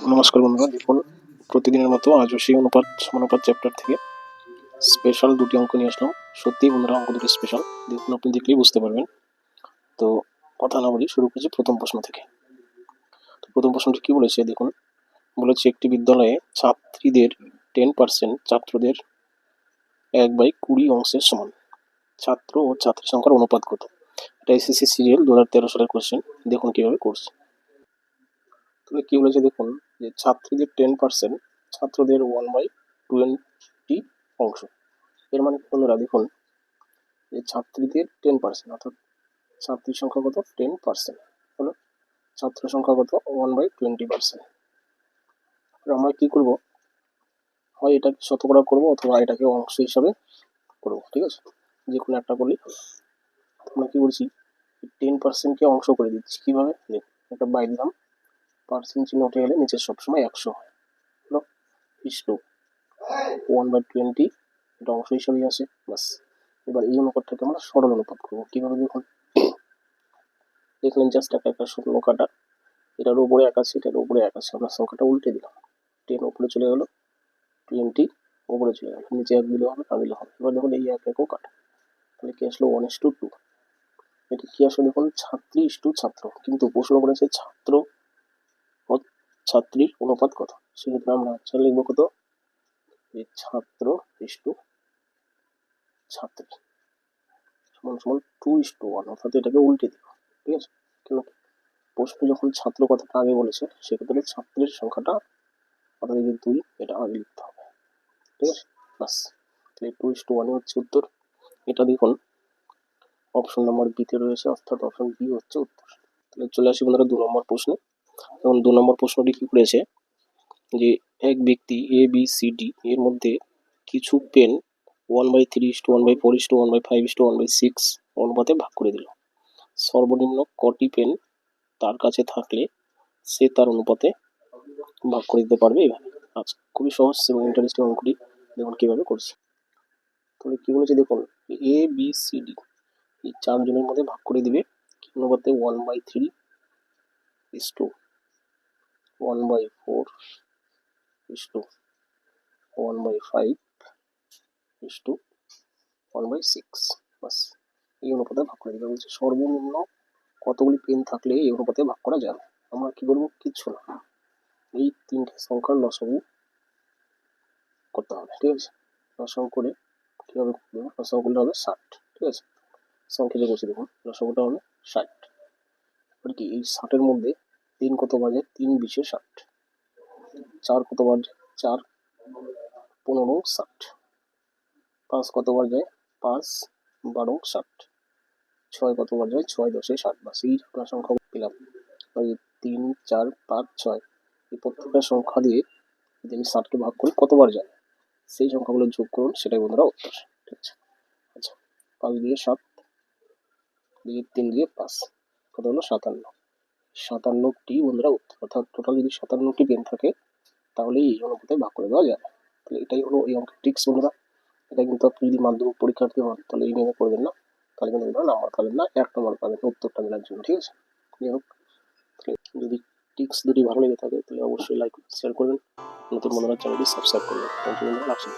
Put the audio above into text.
নমস্কার বন্ধুরা, দেখুন প্রতিদিনের মতো আজও সেই অনুপাত চ্যাপ্টার থেকে স্পেশাল দুটি অঙ্ক নিয়ে আসলাম। সত্যি বন্ধুরা, অঙ্ক দুটি স্পেশাল, দেখুন আপনি দেখলেই বুঝতে পারবেন। তো কথা না বলি, শুরু করছি প্রথম প্রশ্ন থেকে। তো প্রথম প্রশ্নটি কি বলেছে দেখুন, বলেছে একটি বিদ্যালয়ে ছাত্রীদের 10% ছাত্রদের 1/20 অংশের সমান। ছাত্র ও ছাত্রী সংখ্যার অনুপাত কত? এটা এসএসসি সিরিয়াল 2013 সালের কোশ্চেন। দেখুন কিভাবে করছে। তাহলে কি বলেছে দেখুন, যে ছাত্রীদের 10%, ছাত্রদের 1/20 অংশ। এর মানে বন্ধুরা দেখুন, যে ছাত্রীদের 10%, অর্থাৎ ছাত্রীর সংখ্যা কত? 10% হলো। ছাত্র সংখ্যা কত? 1/20%। আমরা কি করব, হয় এটাকে শতকরা করবো অথবা এটাকে অংশ হিসাবে করবো, ঠিক আছে? যে কোনো একটা করলেই হবে। আমরা কি করছি, 10%কে অংশ করে দিচ্ছি। কিভাবে? একটা বাই দিলাম, পার্সেন্ট চিহ্ন উঠে গেলে নিচে সবসময় 100 হয়। হলো ইস্টু 1/20, এটা অংশ হিসাবেই আসে, বাস। এবার এই অনুপাতটাকে আমরা সরল অনুপাত করবো। কিভাবে দেখুন, দেখলেন জাস্ট একটা শূন্য কাটা, এটার উপরে 1 আছে, এটার উপরে 1 আছে, আমরা সংখ্যাটা উল্টে দিলাম। 10 উপরে চলে গেল, 20 উপরে চলে গেল, নিচে 1 দিলে হবে, না দিলে হবে। এবার দেখুন এই 1 1ও কাটা, তাহলে কি আসলো? 1:2। এটা কি আসলে দেখুন, ছাত্রী ইস্টু ছাত্র, কিন্তু প্রশ্ন করেছে ছাত্র ও ছাত্রীর অনুপাত কত। সেক্ষেত্রে আমরা আনসার লিখবো কত? ছাত্র ইস্টু ছাত্রী সমান সমান 2:1, অর্থাৎ এটাকে উল্টে দিব, ঠিক আছে? কেন? প্রশ্ন যখন ছাত্র কথাটা আগে বলেছে, সেক্ষেত্রে ছাত্রের সংখ্যাটা অর্থাৎ এই যে 2, এটা আগে লিখতে হবে, ঠিক আছে? বাস, তাহলে 2:1 হচ্ছে উত্তর। এটা দেখুন অপশন নাম্বার বিতে রয়েছে, অর্থাৎ অপশন বি হচ্ছে উত্তর। তাহলে চলে আসি বন্ধুরা 2 নম্বর প্রশ্নে। এবং 2 নম্বর প্রশ্নটি কি করেছে, যে এক ব্যক্তি এ বি সি ডি এর মধ্যে কিছু পেন 1/3:1/4:1/5:1/6 অনুপাতে ভাগ করে দিল। সর্বনিম্ন কটি পেন তার কাছে থাকলে সে তার অনুপাতে ভাগ করে দিতে পারবে? এভাবে। আচ্ছা, খুবই সহজ এবং ইন্টারেস্টিং অঙ্কটি, দেখুন কিভাবে করছি। তাহলে কি বলেছে দেখুন, এ বি সি ডি এই 4 জনের মধ্যে ভাগ করে দিবে কি অনুপাতে? 1/3:1/4:1/5:1/6, বাস। এই অনুপাতে ভাগ করে দিবে। বলছে সর্বনিম্ন কতগুলি পেন থাকলে এই অনুপাতে ভাগ করা যাবে। আমরা কি করবো? কিচ্ছু না, এই 3টে সংখ্যার লসাগু করতে হবে, ঠিক আছে? লসাগু করে কিভাবে করতে হবে? লসাগু করলে হবে 60, ঠিক আছে? সংখ্যাটা বসে দেখুন, লসাগুটা হবে 60। এবার কি এই 60-এর মধ্যে 3 কতবার যায়? 3×20=60। 4 কতবার যায়? 4×15=60। 5 কতবার যায়? 5×12=60। 6 কতবার যায়? 6×10=60। বাস, এই সংখ্যা পেলাম। 3, 4, 5, 6 এই প্রত্যেকটা সংখ্যা দিয়ে যদি আমি 60কে ভাগ করি কতবার যায়, সেই সংখ্যাগুলো যোগ করুন, সেটাই বন্ধুরা উত্তর, ঠিক আছে? আচ্ছা, 5 দিয়ে 7 দিয়ে 3 দিয়ে 5, কত হলো? 57। 57টি বন্ধুরা উত্তর, অর্থাৎ টোটাল যদি 57টি পেন থাকে তাহলে এই অনুপাতে ভাগ করে দেওয়া যাবে। তাহলে এটাই হলো এই অঙ্কের ট্রিক্স বন্ধুরা। এটা কিন্তু আপনি যদি মাধ্যমিক পরীক্ষার্থী হন তাহলে এই নিয়মে করবেন না, তাহলে কিন্তু নাম্বার পাবেন না, 1 নম্বর পাবেন উত্তরটা মেলার জন্য, ঠিক আছে? যাই হোক, যদি টিপস দুটি ভালো লেগে থাকে তাহলে অবশ্যই লাইক শেয়ার করবেন, নতুন বন্ধুরা চ্যানেলটি সাবস্ক্রাইব করবেন। থ্যাংক ইউ বন্ধুরা, রাখছি।